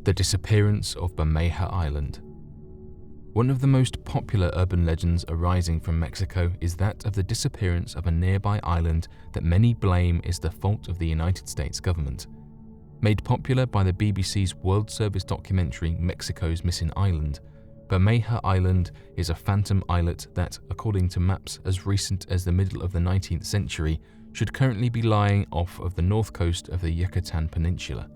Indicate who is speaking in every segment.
Speaker 1: The disappearance of Bermejo Island. One of the most popular urban legends arising from Mexico is that of the disappearance of a nearby island that many blame is the fault of the United States government. Made popular by the BBC's World Service documentary Mexico's Missing Island, Bermejo Island is a phantom islet that, according to maps as recent as the middle of the 19th century, should currently be lying off of the north coast of the Yucatan Peninsula.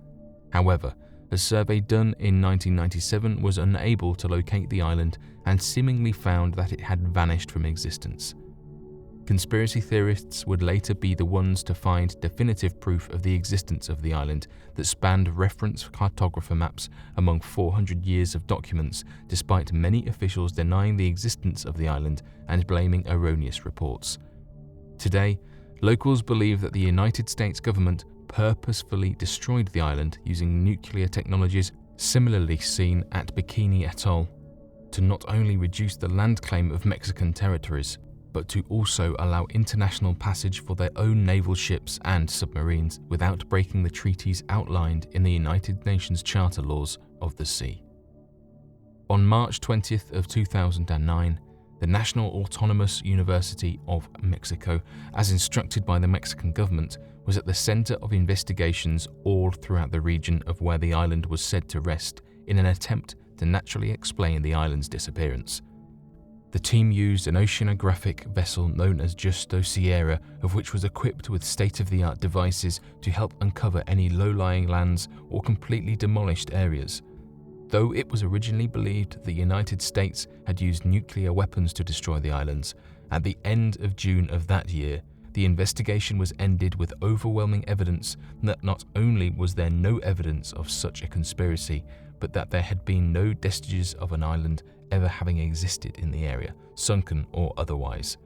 Speaker 1: However, a survey done in 1997 was unable to locate the island and seemingly found that it had vanished from existence. Conspiracy theorists would later be the ones to find definitive proof of the existence of the island that spanned reference cartographer maps among 400 years of documents, despite many officials denying the existence of the island and blaming erroneous reports. Today, locals believe that the United States government purposefully destroyed the island using nuclear technologies similarly seen at Bikini Atoll, to not only reduce the land claim of Mexican territories, but to also allow international passage for their own naval ships and submarines without breaking the treaties outlined in the United Nations Charter Laws of the Sea. On March 20th of 2009, the National Autonomous University of Mexico, as instructed by the Mexican government, was at the center of investigations all throughout the region of where the island was said to rest in an attempt to naturally explain the island's disappearance. The team used an oceanographic vessel known as Justo Sierra, of which was equipped with state-of-the-art devices to help uncover any low-lying lands or completely demolished areas. Though it was originally believed the United States had used nuclear weapons to destroy the islands, at the end of June of that year, the investigation was ended with overwhelming evidence that not only was there no evidence of such a conspiracy, but that there had been no vestiges of an island ever having existed in the area, sunken or otherwise.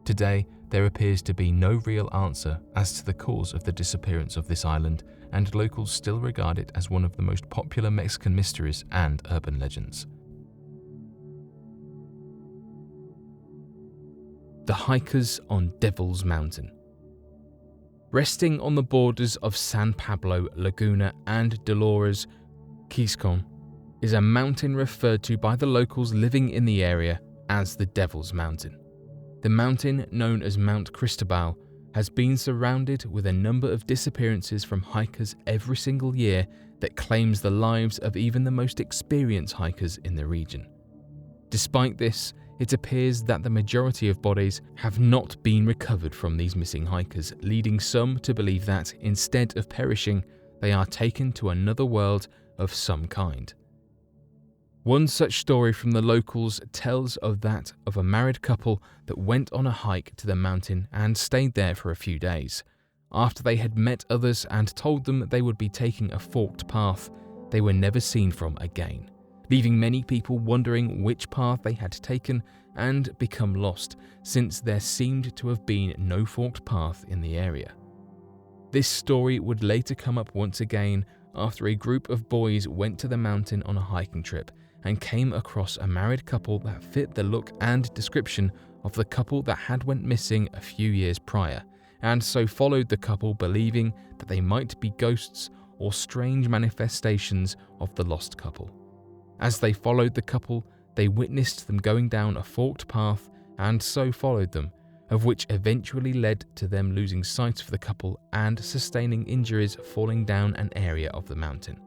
Speaker 1: Today, there appears to be no real answer as to the cause of the disappearance of this island, and locals still regard it as one of the most popular Mexican mysteries and urban legends. The hikers on Devil's Mountain. Resting on the borders of San Pablo, Laguna, and Dolores, Quezon is a mountain referred to by the locals living in the area as the Devil's Mountain. The mountain, known as Mount Cristobal, has been surrounded with a number of disappearances from hikers every single year that claims the lives of even the most experienced hikers in the region. Despite this, it appears that the majority of bodies have not been recovered from these missing hikers, leading some to believe that, instead of perishing, they are taken to another world of some kind. One such story from the locals tells of that of a married couple that went on a hike to the mountain and stayed there for a few days. After they had met others and told them they would be taking a forked path, they were never seen from again, leaving many people wondering which path they had taken and become lost, since there seemed to have been no forked path in the area. This story would later come up once again after a group of boys went to the mountain on a hiking trip and came across a married couple that fit the look and description of the couple that had went missing a few years prior, and so followed the couple, believing that they might be ghosts or strange manifestations of the lost couple. As they followed the couple, they witnessed them going down a forked path and so followed them, of which eventually led to them losing sight of the couple and sustaining injuries falling down an area of the mountain.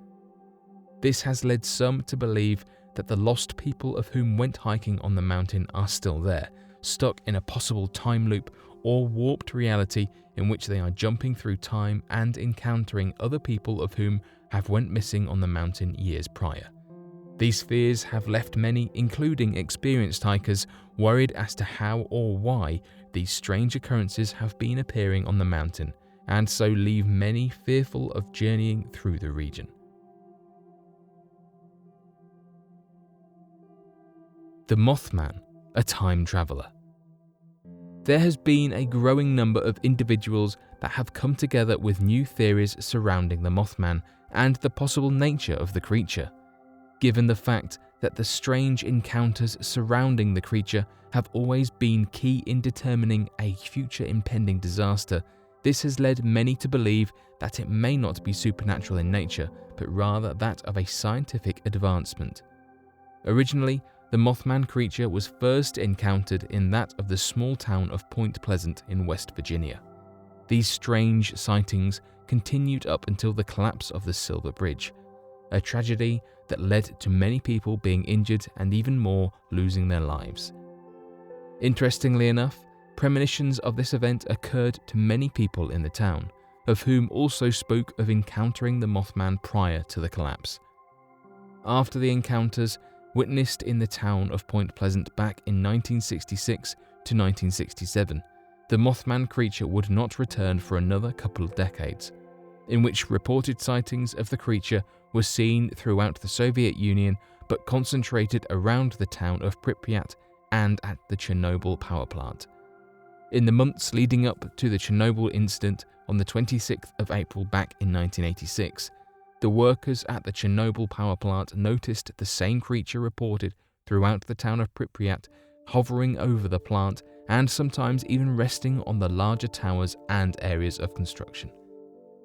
Speaker 1: This has led some to believe that the lost people of whom went hiking on the mountain are still there, stuck in a possible time loop or warped reality in which they are jumping through time and encountering other people of whom have went missing on the mountain years prior. These fears have left many, including experienced hikers, worried as to how or why these strange occurrences have been appearing on the mountain, and so leave many fearful of journeying through the region. The Mothman, a time traveler. There has been a growing number of individuals that have come together with new theories surrounding the Mothman and the possible nature of the creature. Given the fact that the strange encounters surrounding the creature have always been key in determining a future impending disaster, This has led many to believe that it may not be supernatural in nature, but rather that of a scientific advancement. Originally, the Mothman creature was first encountered in that of the small town of Point Pleasant in West Virginia. These strange sightings continued up until the collapse of the Silver Bridge, a tragedy that led to many people being injured and even more losing their lives. Interestingly enough, premonitions of this event occurred to many people in the town, of whom also spoke of encountering the Mothman prior to the collapse. After the encounters witnessed in the town of Point Pleasant back in 1966 to 1967, the Mothman creature would not return for another couple of decades, in which reported sightings of the creature were seen throughout the Soviet Union but concentrated around the town of Pripyat and at the Chernobyl power plant. In the months leading up to the Chernobyl incident on the 26th of April back in 1986, the workers at the Chernobyl power plant noticed the same creature reported throughout the town of Pripyat, hovering over the plant and sometimes even resting on the larger towers and areas of construction.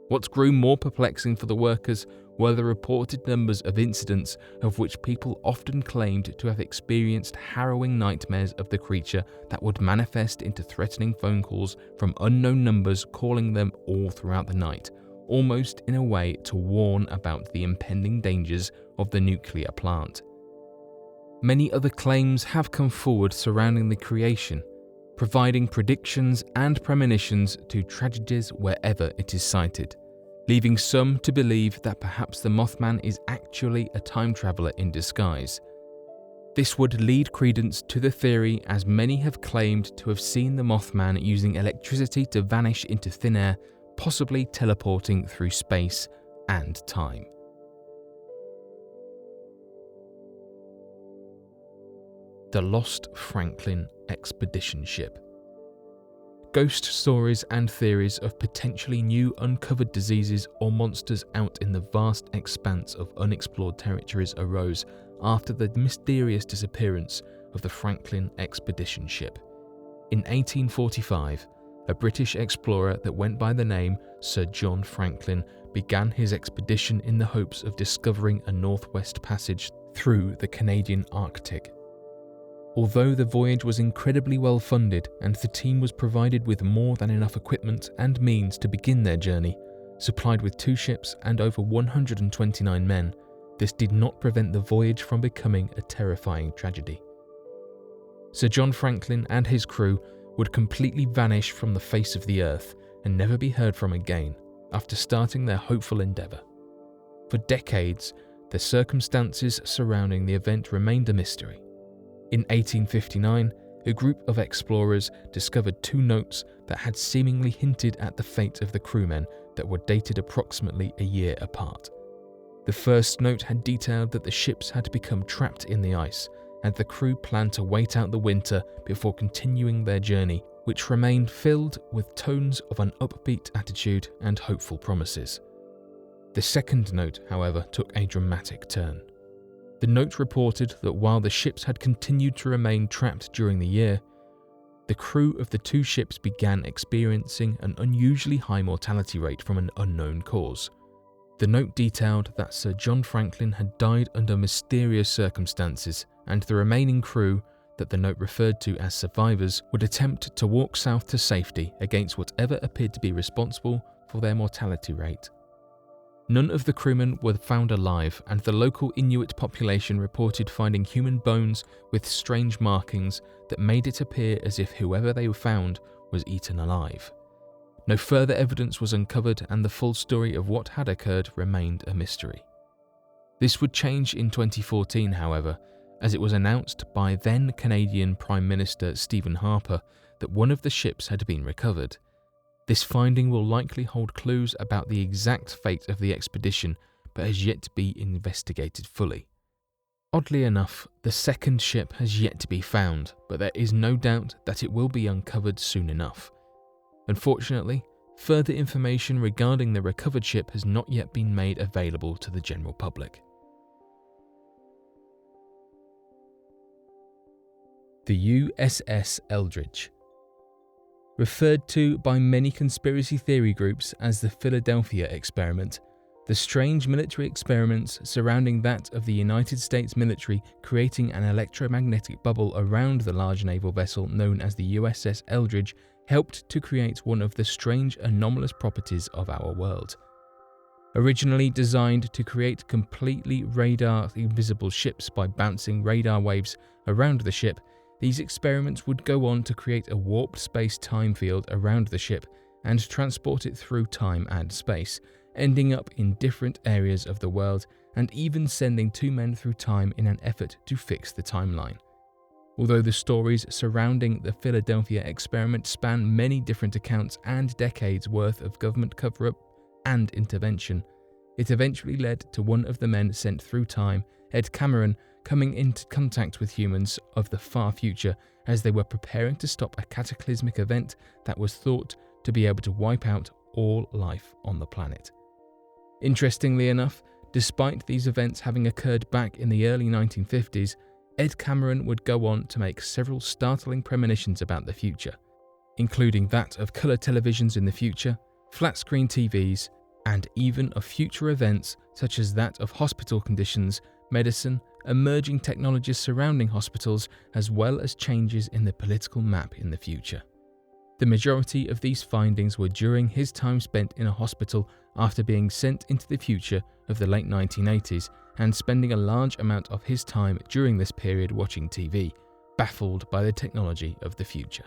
Speaker 1: What grew more perplexing for the workers were the reported numbers of incidents of which people often claimed to have experienced harrowing nightmares of the creature that would manifest into threatening phone calls from unknown numbers calling them all throughout the night, almost in a way to warn about the impending dangers of the nuclear plant. Many other claims have come forward surrounding the creation, providing predictions and premonitions to tragedies wherever it is sighted, leaving some to believe that perhaps the Mothman is actually a time traveler in disguise. This would lead credence to the theory, as many have claimed to have seen the Mothman using electricity to vanish into thin air, possibly teleporting through space and time. The Lost Franklin Expedition Ship. Ghost stories and theories of potentially new uncovered diseases or monsters out in the vast expanse of unexplored territories arose after the mysterious disappearance of the Franklin Expedition Ship. In 1845, a British explorer that went by the name Sir John Franklin began his expedition in the hopes of discovering a northwest passage through the Canadian Arctic. Although the voyage was incredibly well funded and the team was provided with more than enough equipment and means to begin their journey, supplied with 2 ships and over 129 men, this did not prevent the voyage from becoming a terrifying tragedy. Sir John Franklin and his crew would completely vanish from the face of the earth and never be heard from again after starting their hopeful endeavour. For decades, the circumstances surrounding the event remained a mystery. In 1859, a group of explorers discovered 2 notes that had seemingly hinted at the fate of the crewmen that were dated approximately a year apart. The first note had detailed that the ships had become trapped in the ice, and the crew planned to wait out the winter before continuing their journey, which remained filled with tones of an upbeat attitude and hopeful promises. The second note, however, took a dramatic turn. The note reported that while the ships had continued to remain trapped during the year, the crew of the 2 ships began experiencing an unusually high mortality rate from an unknown cause. The note detailed that Sir John Franklin had died under mysterious circumstances, and the remaining crew, that the note referred to as survivors, would attempt to walk south to safety against whatever appeared to be responsible for their mortality rate. None of the crewmen were found alive, and the local Inuit population reported finding human bones with strange markings that made it appear as if whoever they found was eaten alive. No further evidence was uncovered, and the full story of what had occurred remained a mystery. This would change in 2014, however, as it was announced by then Canadian Prime Minister Stephen Harper that one of the ships had been recovered. This finding will likely hold clues about the exact fate of the expedition, but has yet to be investigated fully. Oddly enough, the second ship has yet to be found, but there is no doubt that it will be uncovered soon enough. Unfortunately, further information regarding the recovered ship has not yet been made available to the general public. The USS Eldridge. Referred to by many conspiracy theory groups as the Philadelphia experiment, the strange military experiments surrounding that of the United States military creating an electromagnetic bubble around the large naval vessel known as the USS Eldridge helped to create one of the strange anomalous properties of our world. Originally designed to create completely radar-invisible ships by bouncing radar waves around the ship, these experiments would go on to create a warped space-time field around the ship and transport it through time and space, ending up in different areas of the world and even sending 2 men through time in an effort to fix the timeline. Although the stories surrounding the Philadelphia experiment span many different accounts and decades worth of government cover-up and intervention, it eventually led to one of the men sent through time, Ed Cameron, coming into contact with humans of the far future as they were preparing to stop a cataclysmic event that was thought to be able to wipe out all life on the planet. Interestingly enough, despite these events having occurred back in the early 1950s, Ed Cameron would go on to make several startling premonitions about the future, including that of colour televisions in the future, flat-screen TVs, and even of future events such as that of hospital conditions, medicine, emerging technologies surrounding hospitals, as well as changes in the political map in the future. The majority of these findings were during his time spent in a hospital after being sent into the future of the late 1980s and spending a large amount of his time during this period watching TV, baffled by the technology of the future.